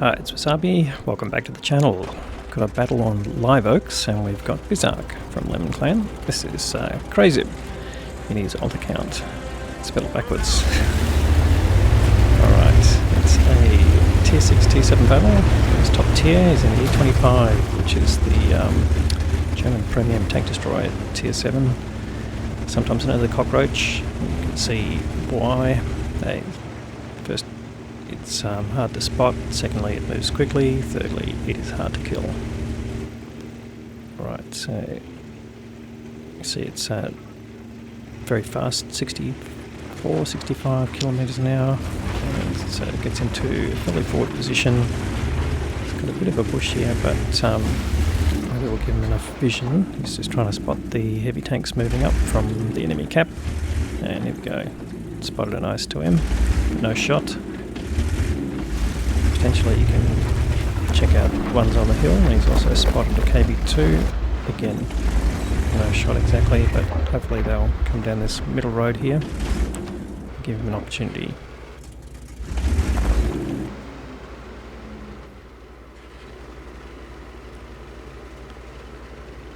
Hi, it's Wasabi. Welcome back to the channel. Got a battle on Live Oaks, and we've got Bizarc from Lemon Clan. This is Crazy in his alt account. Spelled backwards. Alright, it's a tier 6, tier 7 battle. His top tier is in the E25, which is the German premium tank destroyer, tier 7. Sometimes known as the cockroach. You can see why. First, it's hard to spot. Secondly, it moves quickly. Thirdly, it is hard to kill. Right, so you see it's very fast, 64, 65 kilometers an hour. And so it gets into a fairly forward position. It's got a bit of a bush here, but maybe we'll give him enough vision. He's just trying to spot the heavy tanks moving up from the enemy cap. And here we go. Spotted a nice to him. No shot. Potentially you can check out ones on the hill. He's also spotted a KB2. Again, no shot exactly, but hopefully they'll come down this middle road here. Give him an opportunity.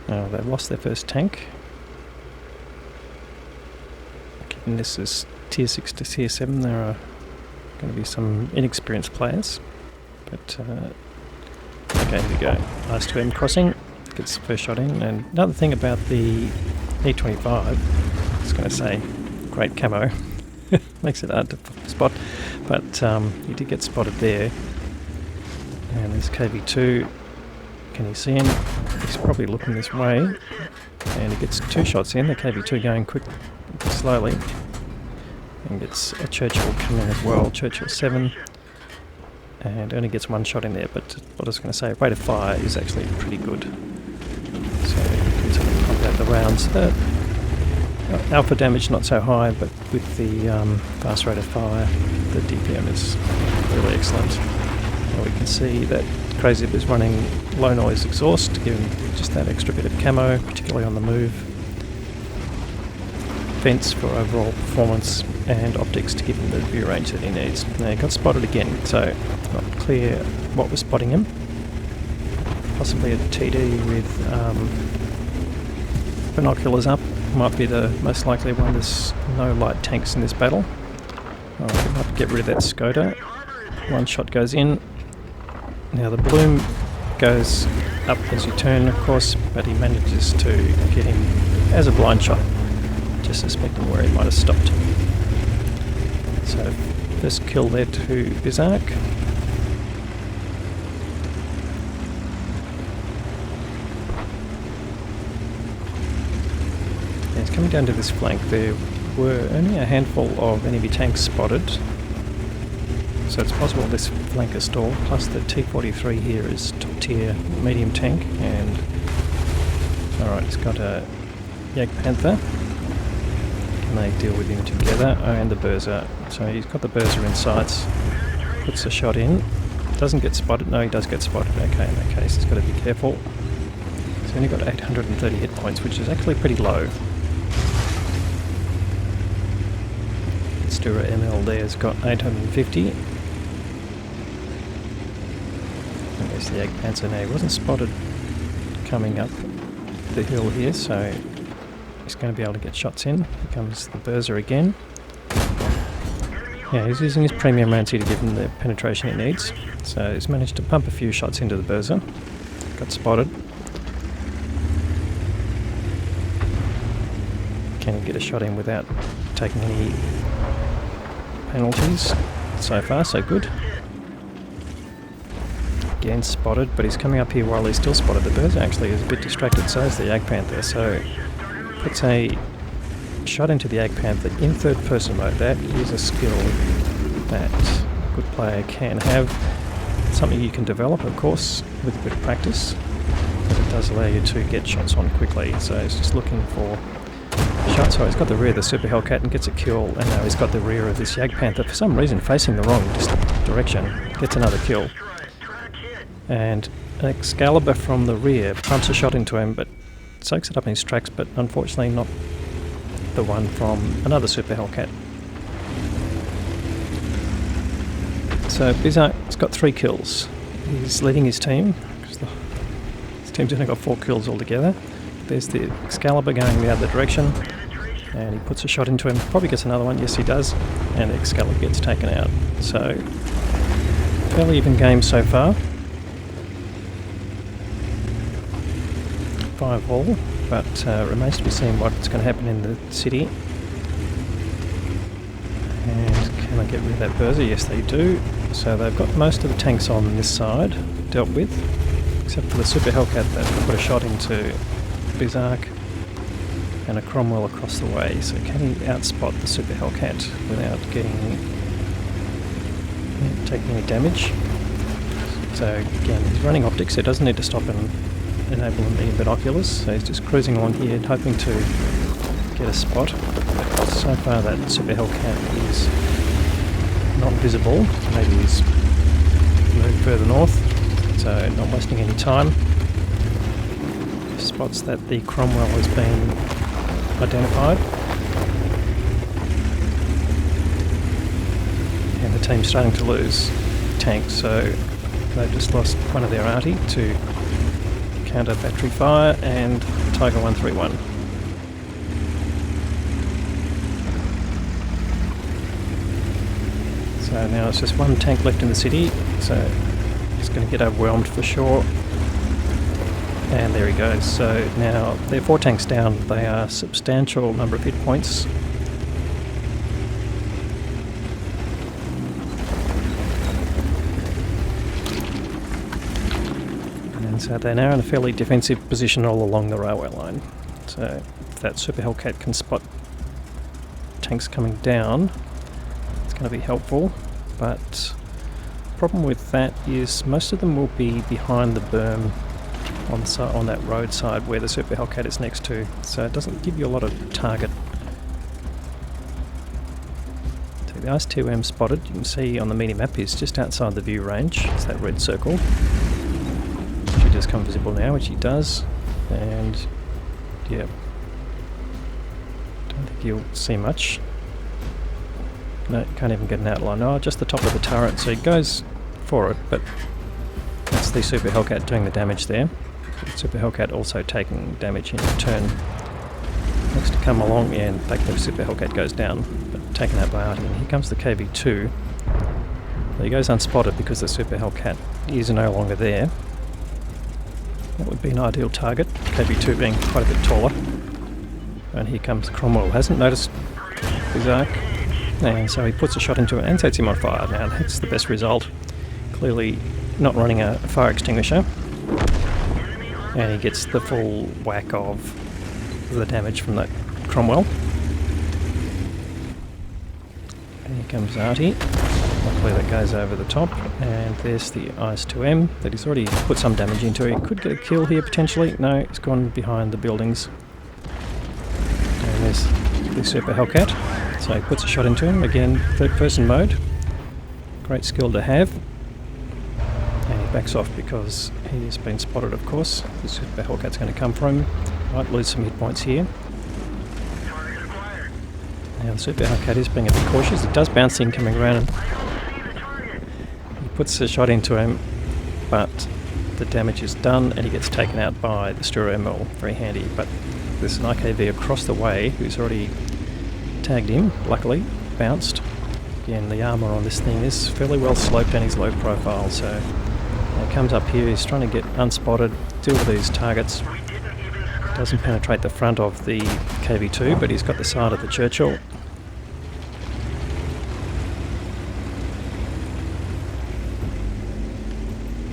Oh, they've lost their first tank. And this is tier 6 to tier 7. There are going to be some inexperienced players. But, okay, here we go. Nice 2M crossing. Gets the first shot in. And another thing about the E25, I was going to say, great camo. Makes it hard to spot. But he did get spotted there. And there's KV2. Can you see him? He's probably looking this way. And he gets 2 shots in. The KV2 going quick, slowly. And gets a Churchill coming as well. Churchill 7. And only gets 1 shot in there. But what I was going to say, rate of fire is actually pretty good. So you can sort of pump out the rounds. The alpha damage not so high, but with the fast rate of fire, the DPM is really excellent. And we can see that Crazy is running low noise exhaust to give him just that extra bit of camo, particularly on the move. Vents for overall performance, and optics to give him the view range that he needs. Now he got spotted again, so it's not clear what was spotting him. Possibly a TD with binoculars up might be the most likely one. There's no light tanks in this battle. Alright, we'll have to get rid of that Skoda. 1 shot goes in. Now the bloom goes up as you turn, of course, but he manages to get him as a blind shot, just suspecting where he might have stopped. So first kill there to Bizarc. Yeah, it's coming down to this flank. There were only a handful of enemy tanks spotted. So it's possible this flank is stalled, plus the T43 here is top tier medium tank, and alright, it's got a Jagdpanther. Can they deal with him together? Oh, and the Berser. So he's got the Berser in sights, puts a shot in, doesn't get spotted. No, he does get spotted. Okay, in that case he's got to be careful. He's only got 830 hit points, which is actually pretty low. Stura ML there's got 850. And there's the Jagdpanzer. Now he wasn't spotted coming up the hill here, so he's going to be able to get shots in. Here comes the Berser again. Yeah, he's using his premium rounds here to give him the penetration he needs. So he's managed to pump a few shots into the Berser. Got spotted. Can he get a shot in without taking any penalties? So far, so good. Again spotted, but he's coming up here while he's still spotted. The Berser actually is a bit distracted, so is the Jagdpanther. So puts a shot into the Jagdpanther in third person mode. That is a skill that a good player can have. It's something you can develop, of course, with a bit of practice, but it does allow you to get shots on quickly. So he's just looking for shots. So he's got the rear of the Super Hellcat and gets a kill, and now he's got the rear of this Jagdpanther, for some reason facing the wrong direction, gets another kill. And an Excalibur from the rear pumps a shot into him, but soaks it up in his tracks, but unfortunately not the one from another Super Hellcat. So Bizarc's got 3 kills. He's leading his team, because his team's only got 4 kills altogether. There's the Excalibur going the other direction, and he puts a shot into him, probably gets another one, yes he does, and the Excalibur gets taken out. So, fairly even game so far. 5 all, but remains to be seen what's going to happen in the city. And can I get rid of that Berser? Yes they do. So they've got most of the tanks on this side dealt with, except for the Super Hellcat that put a shot into Bizarc and a Cromwell across the way. So can he outspot the Super Hellcat without taking any damage? So again, he's running optics, so he doesn't need to stop and enable him in binoculars. So he's just cruising on here, hoping to get a spot. So far that Super Hellcat is not visible. Maybe he's moved further north, so not wasting any time. Spots that the Cromwell has been identified, and the team's starting to lose tanks, so they've just lost one of their arty to counter battery fire and Tiger 131. So now it's just one tank left in the city, so it's going to get overwhelmed for sure. And there he goes. So now they're 4 tanks down. They are a substantial number of hit points. And so they're now in a fairly defensive position all along the railway line. So if that Super Hellcat can spot tanks coming down, going to be helpful, but the problem with that is most of them will be behind the berm on that road side where the Super Hellcat is next to, so it doesn't give you a lot of target. So the IS-2M spotted, you can see on the mini map, is just outside the view range. It's that red circle. Should just come visible now, which he does, and yeah, don't think you'll see much. No, can't even get an outline. Oh, just the top of the turret, so he goes for it, but that's the Super Hellcat doing the damage there. The Super Hellcat also taking damage in return. Next to come along, yeah, in fact the Super Hellcat goes down, but taken out by arty. And here comes the KV-2. He goes unspotted because the Super Hellcat is no longer there. That would be an ideal target, KV-2 being quite a bit taller. And here comes Cromwell. Hasn't noticed Bizarc. And so he puts a shot into it and sets him on fire. Now that's the best result. Clearly not running a fire extinguisher. And he gets the full whack of the damage from that Cromwell. And here comes arty. Luckily that goes over the top. And there's the IS-2M that he's already put some damage into. He could get a kill here potentially. No, he's gone behind the buildings. And there's the Super Hellcat. So he puts a shot into him, again, third person mode. Great skill to have. And he backs off because he's been spotted, of course. The Super Hellcat's going to come for him. Might lose some hit points here. Now the Super Hellcat is being a bit cautious. It does bounce in coming around. He puts a shot into him, but the damage is done and he gets taken out by the Stura ML. Very handy, but there's an IKV across the way who's already tagged him, luckily, bounced. Again, the armour on this thing is fairly well sloped and he's low profile, so he comes up here, he's trying to get unspotted, deal with these targets. Doesn't penetrate the front of the KV-2, but he's got the side of the Churchill.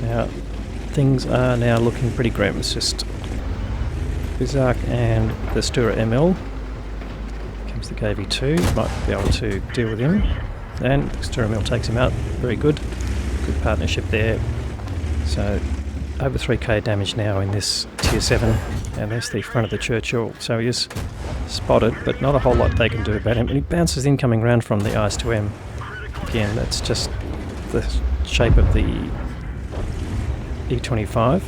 Now, things are now looking pretty grim. It's just Bizarc and the Stura ML. The KV-2 might be able to deal with him, and Stura ML takes him out. Very good partnership there. So over 3k damage now in this tier 7, and there's the front of the Churchill. So he is spotted, but not a whole lot they can do about him. And he bounces in coming round from the IS-2M. Again, that's just the shape of the E25.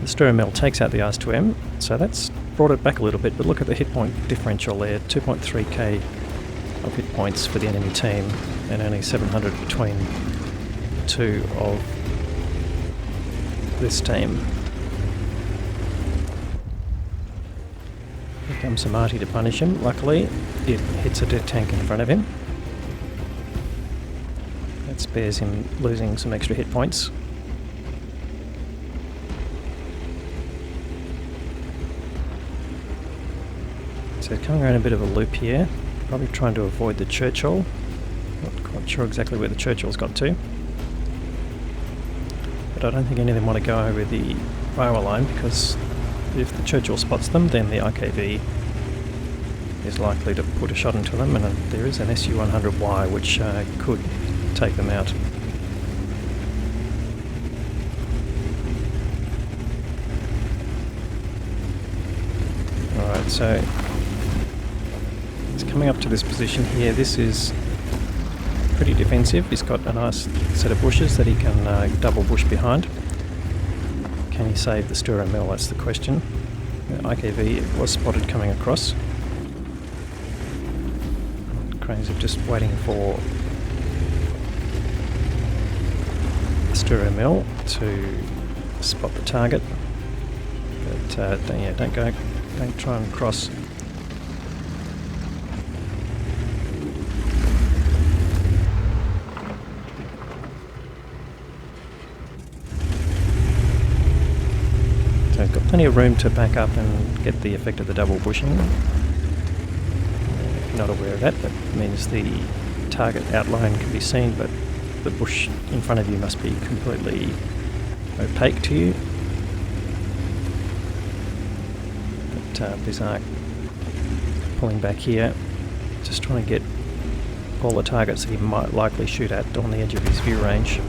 The Stura ML takes out the IS-2M, so that's brought it back a little bit, but look at the hit point differential there, 2.3k of hit points for the enemy team and only 700 between the two of this team. Here comes some arty to punish him. Luckily, it hits a death tank in front of him. That spares him losing some extra hit points. So coming around a bit of a loop here, probably trying to avoid the Churchill. Not quite sure exactly where the Churchill's got to. But I don't think any of them want to go over the railway line, because if the Churchill spots them, then the IKV is likely to put a shot into them, and there is an SU-100Y which could take them out. Alright, so it's coming up to this position here. This is pretty defensive. He's got a nice set of bushes that he can double bush behind. Can he save the Stura Mill? That's the question. The IKV was spotted coming across. Cranes are just waiting for the Stura Mill to spot the target. But don't try and cross. So I've got plenty of room to back up and get the effect of the double bushing. If you're not aware of that, that means the target outline can be seen, but the bush in front of you must be completely opaque to you. But bizarc pulling back here, just trying to get all the targets that he might likely shoot at on the edge of his view range.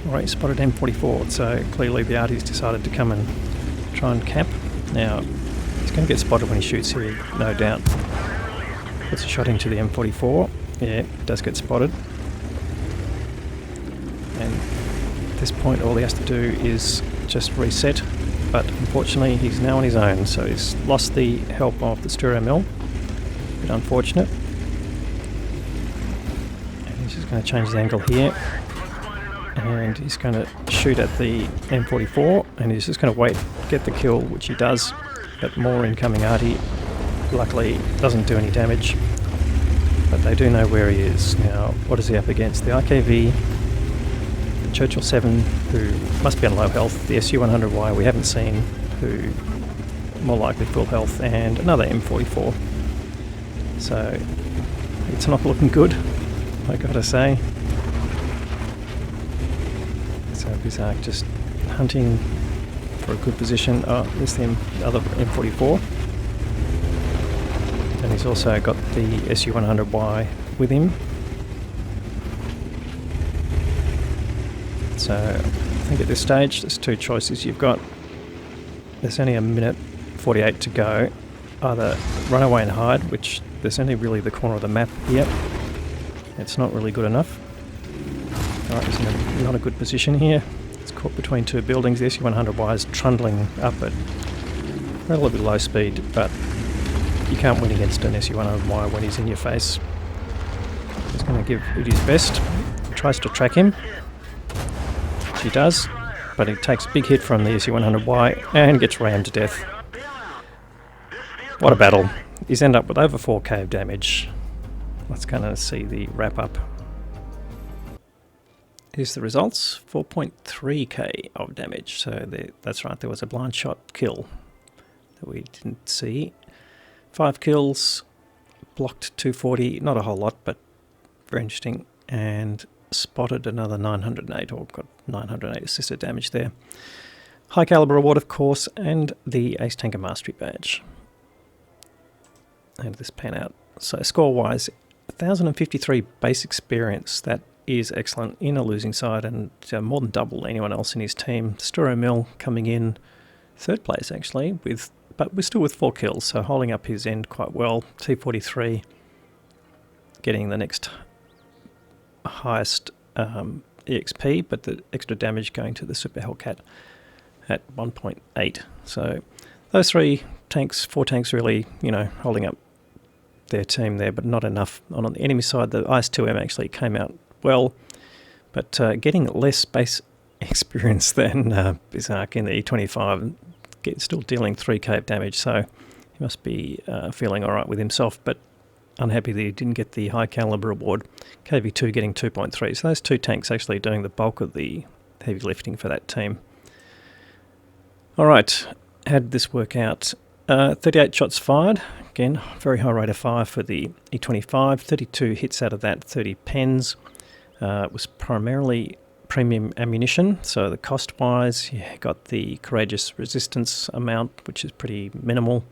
Alright, spotted M44, so clearly the arty's decided to come and try and camp. Now, he's going to get spotted when he shoots here, no doubt. Puts a shot into the M44, yeah, does get spotted. And at this point all he has to do is just reset, but unfortunately he's now on his own, so he's lost the help of the Stura Mill. A bit unfortunate. And he's just going to change his angle here. And he's going to shoot at the M44, and he's just going to wait, get the kill, which he does, but more incoming arty. Luckily doesn't do any damage, but they do know where he is. Now, what is he up against? The IKV, the Churchill 7, who must be on low health, the SU-100Y we haven't seen, who more likely full health, and another M44. So it's not looking good, I gotta say. So bizarc just hunting for a good position. Oh, there's the other M44. And he's also got the SU-100Y with him. So I think at this stage there's two choices you've got. There's only a minute 48 to go. Either run away and hide, which there's only really the corner of the map here. It's not really good enough. Alright, he's in not a good position here. It's caught between two buildings. The SU-100Y is trundling up at relatively low speed, but you can't win against an SU-100Y when he's in your face. He's going to give it his best. He tries to track him, which he does, but he takes a big hit from the SU-100Y and gets rammed to death. What a battle. He's ended up with over 4k of damage. Let's kind of see the wrap up. Here's the results, 4.3k of damage, so that's right, there was a blind shot kill that we didn't see. 5 kills, blocked 240, not a whole lot, but very interesting, and spotted another 908, or got 908 assisted damage there. High caliber reward, of course, and the Ace Tanker Mastery Badge. And this pan out. So score-wise, 1,053 base experience, that is excellent in a losing side, and more than double anyone else in his team. Stura Mill coming in third place actually, but we're still with 4 kills, so holding up his end quite well. T43 getting the next highest EXP, but the extra damage going to the Super Hellcat at 1.8. So those 3 tanks, 4 tanks really, holding up their team there, but not enough. On the enemy side, the IS-2M actually came out well, But getting less base experience than bizarc in the E25, still dealing 3k of damage, so he must be feeling alright with himself, but unhappy that he didn't get the high caliber award. KV2 getting 2.3, so those two tanks actually doing the bulk of the heavy lifting for that team. Alright, how did this work out? 38 shots fired, again, very high rate of fire for the E25, 32 hits out of that, 30 pens. It was primarily premium ammunition, so the cost-wise, you got the courageous resistance amount, which is pretty minimal,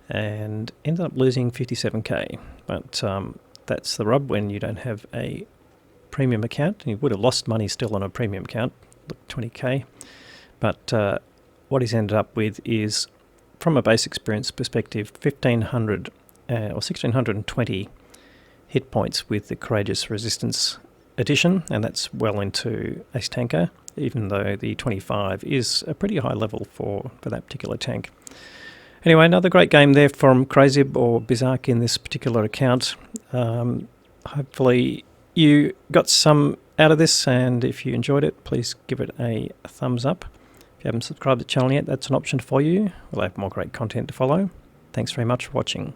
and ended up losing 57k. But that's the rub when you don't have a premium account. You would have lost money still on a premium account, 20k. But what he's ended up with is, from a base experience perspective, 1,500 or 1,620 hit points with the courageous resistance edition, and that's well into Ace Tanker, even though the 25 is a pretty high level for that particular tank. Anyway, another great game there from Crazib or bizarc in this particular account. Hopefully you got some out of this, and if you enjoyed it, please give it a thumbs up. If you haven't subscribed to the channel yet, that's an option for you. We'll have more great content to follow. Thanks very much for watching.